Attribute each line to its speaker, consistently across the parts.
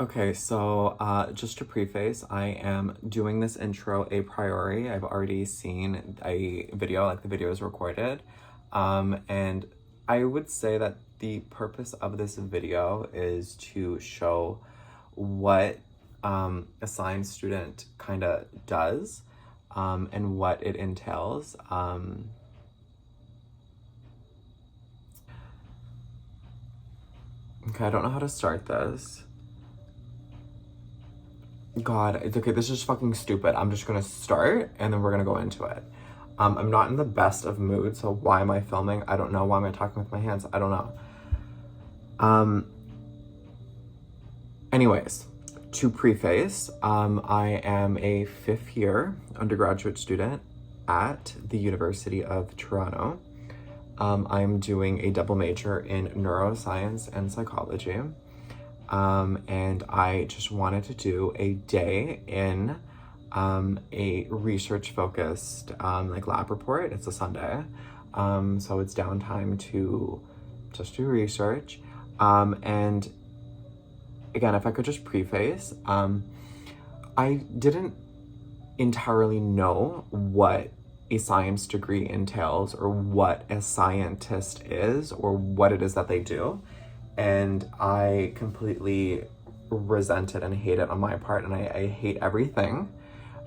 Speaker 1: Okay, so just to preface, I am doing this intro a priori. I've already seen a video, like the video is recorded. And I would say that the purpose of this video is to show what a science student kind of does and what it entails. Okay, I don't know how to start this. God, it's okay. This is fucking stupid. I'm just gonna start and then we're gonna go into it. I'm not in the best of mood, so why am I filming? I don't know. Why am I talking with my hands? I don't know. Anyways, to preface, I am a 5th year undergraduate student at the University of Toronto. I'm doing a double major in neuroscience and psychology. And I just wanted to do a day in a research-focused like lab report. It's a Sunday, so it's downtime to just do research. And again, if I could just preface, I didn't entirely know what a science degree entails or what a scientist is or what it is that they do. And I completely resent it and hate it on my part, and I hate everything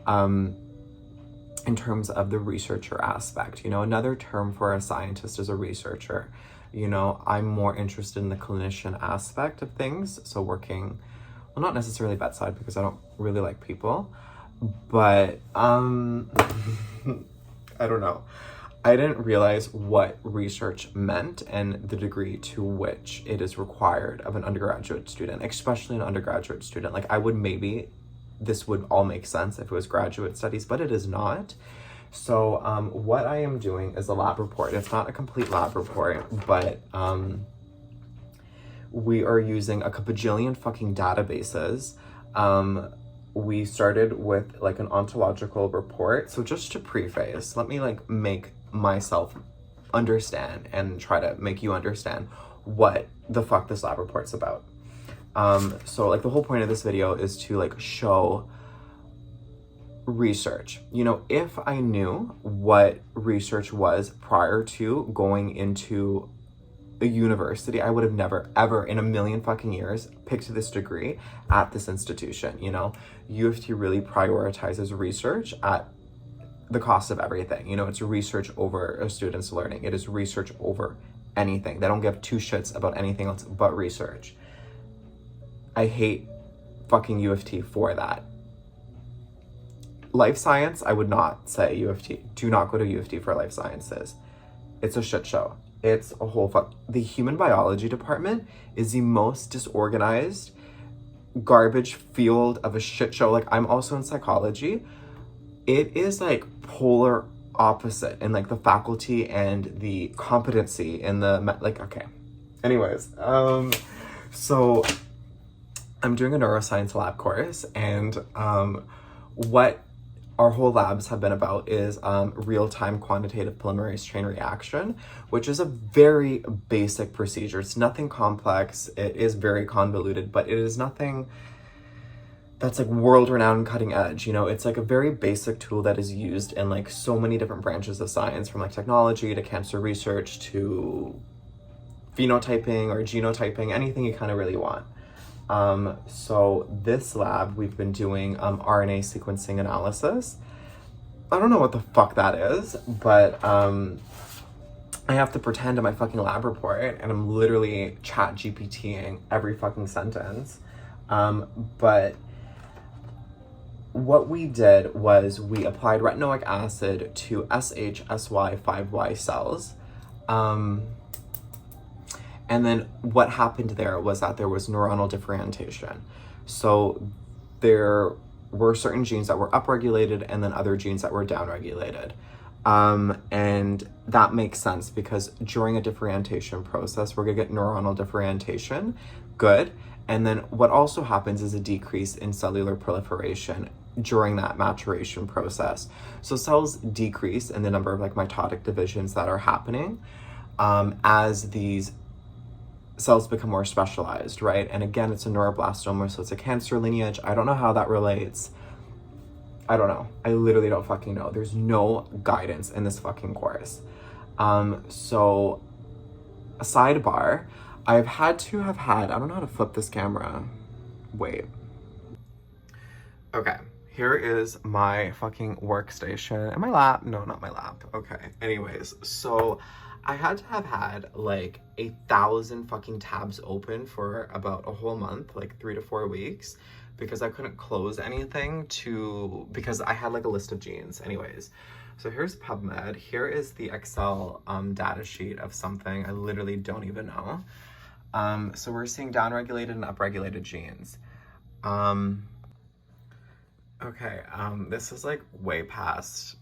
Speaker 1: in terms of the researcher aspect. You know, another term for a scientist is a researcher. You know, I'm more interested in the clinician aspect of things, so working, well, not necessarily bedside because I don't really like people, but I don't know. I didn't realize what research meant and the degree to which it is required of an undergraduate student, especially an undergraduate student. Like, this would all make sense if it was graduate studies, but it is not. So what I am doing is a lab report. It's not a complete lab report, but we are using a bajillion fucking databases. We started with like an ontological report. So just to preface, let me like make myself understand and try to make you understand what the fuck this lab report's about. So like the whole point of this video is to like show research. You know, if I knew what research was prior to going into a university, I would have never, ever in a million fucking years picked this degree at this institution. You know, U of T really prioritizes research at the cost of everything. You know, it's research over a student's learning. It is research over anything. They don't give two shits about anything else but research. I hate fucking U of T for that. Life science, I would not say U of T. Do not go to U of T for life sciences. It's a shit show. It's a whole The human biology department is the most disorganized garbage field of a shit show. Like, I'm also in psychology. It is like polar opposite in like the faculty and the competency in the okay. Anyways, so I'm doing a neuroscience lab course, and what our whole labs have been about is real-time quantitative polymerase chain reaction, which is a very basic procedure. It's nothing complex. It is very convoluted, but it is nothing that's like world-renowned cutting edge. You know, it's like a very basic tool that is used in like so many different branches of science, from like technology to cancer research to phenotyping or genotyping, anything you kind of really want. So this lab, we've been doing RNA sequencing analysis. I don't know what the fuck that is, but I have to pretend in my fucking lab report, and I'm literally chat GPTing every fucking sentence. But what we did was we applied retinoic acid to SHSY5Y cells. And then what happened there was that there was neuronal differentiation. So there were certain genes that were upregulated and then other genes that were downregulated. And that makes sense because during a differentiation process, we're gonna get neuronal differentiation, good. And then what also happens is a decrease in cellular proliferation during that maturation process. So cells decrease in the number of like mitotic divisions that are happening as these cells become more specialized, right? And again, it's a neuroblastoma, so it's a cancer lineage. I don't know how that relates. I don't know. I literally don't fucking know. There's no guidance in this fucking course. So a sidebar, I've had to have had, I don't know how to flip this camera. Wait. Okay, here is my fucking workstation and my lap. No, not my lap. Okay, anyways, so I had to have had like 1,000 fucking tabs open for about a whole month, like 3 to 4 weeks, because I couldn't close anything because I had like a list of genes. Anyways, so here's PubMed. Here is the Excel data sheet of something I literally don't even know. So we're seeing downregulated and upregulated genes. Okay, this is like way past,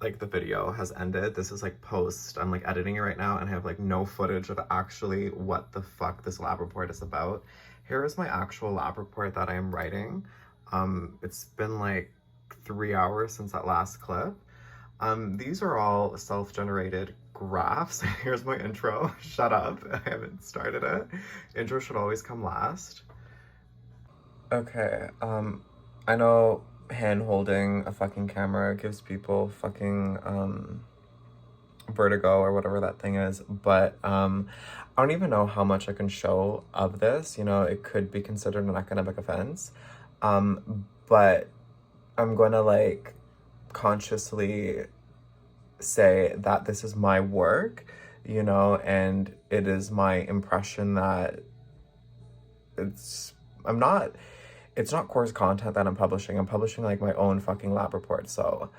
Speaker 1: like the video has ended. This is like post, I'm like editing it right now and I have like no footage of actually what the fuck this lab report is about. Here is my actual lab report that I am writing. It's been like 3 hours since that last clip. These are all self-generated graphs. Here's my intro. Shut up, I haven't started it. Intro should always come last. Okay, I know hand holding a fucking camera gives people fucking vertigo or whatever that thing is, but I don't even know how much I can show of this. You know, it could be considered an academic offense, but I'm gonna like consciously say that this is my work, you know, and it is my impression that it's not course content that I'm publishing. I'm publishing like my own fucking lab report, so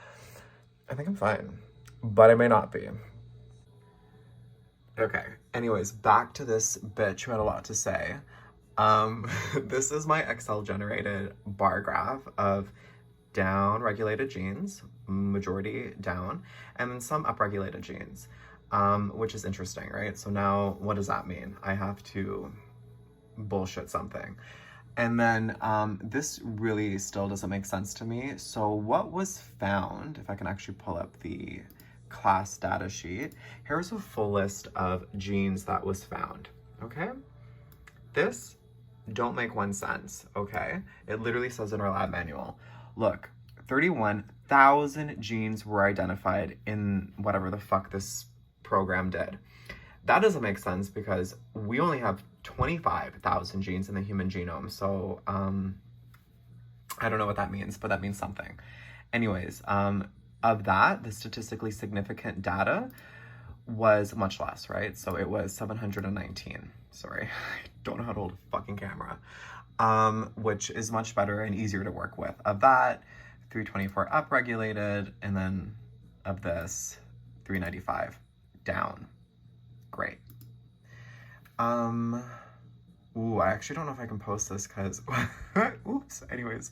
Speaker 1: I think I'm fine, but I may not be. Okay, anyways, back to this bitch who had a lot to say. This is my Excel generated bar graph of down-regulated genes, majority down, and then some upregulated genes, which is interesting, right? So now what does that mean? I have to bullshit something. And then this really still doesn't make sense to me. So what was found, if I can actually pull up the class data sheet, here's a full list of genes that was found, okay? This don't make one sense, okay? It literally says in our lab manual, look, 31,000 genes were identified in whatever the fuck this program did. That doesn't make sense because we only have 25,000 genes in the human genome. So I don't know what that means, but that means something. Anyways, of that, the statistically significant data was much less, right? So it was 719. Sorry, I don't know how to hold a fucking camera. Which is much better and easier to work with. Of that, 324 upregulated, and then of this, 395 down. Great. Ooh, I actually don't know if I can post this because, oops, anyways,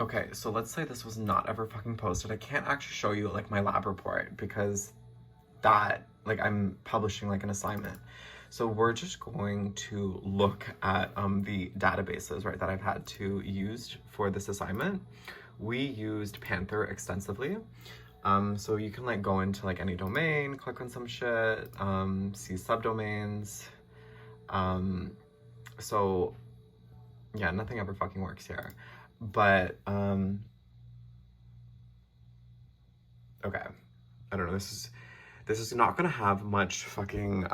Speaker 1: okay, so let's say this was not ever fucking posted. I can't actually show you like my lab report because that, like I'm publishing like an assignment. So we're just going to look at the databases, right, that I've had to use for this assignment. We used Panther extensively. So you can like go into like any domain, click on some shit, see subdomains. So yeah, nothing ever fucking works here. But okay, I don't know, this is not gonna have much fucking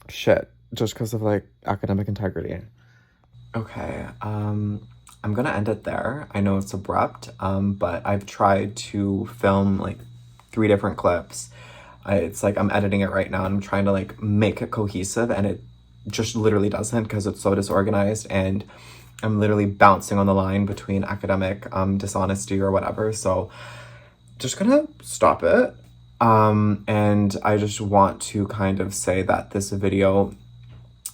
Speaker 1: shit just because of like academic integrity. Okay, I'm gonna end it there. I know it's abrupt, but I've tried to film like 3 different clips. It's like I'm editing it right now and I'm trying to like make it cohesive and it just literally doesn't because it's so disorganized and I'm literally bouncing on the line between academic dishonesty or whatever. So just gonna stop it. And I just want to kind of say that this video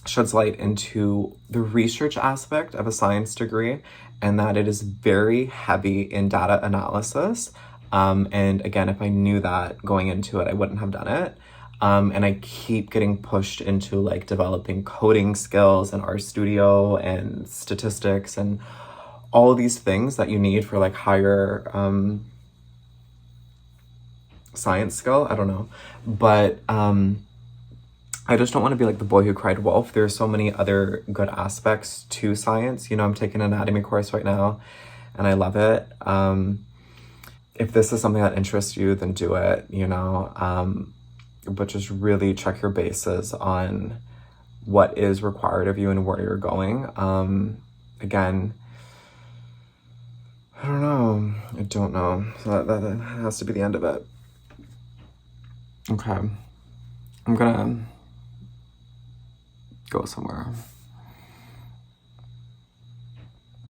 Speaker 1: sheds light into the research aspect of a science degree and that it is very heavy in data analysis. And again, if I knew that going into it, I wouldn't have done it. And I keep getting pushed into like developing coding skills and RStudio and statistics and all of these things that you need for like higher science skill. I don't know. But I just don't want to be like the boy who cried wolf. There's so many other good aspects to science. You know, I'm taking an anatomy course right now and I love it. If this is something that interests you, then do it, you know. But just really check your bases on what is required of you and where you're going. Again, I don't know. I don't know. So that has to be the end of it. Okay. I'm gonna go somewhere.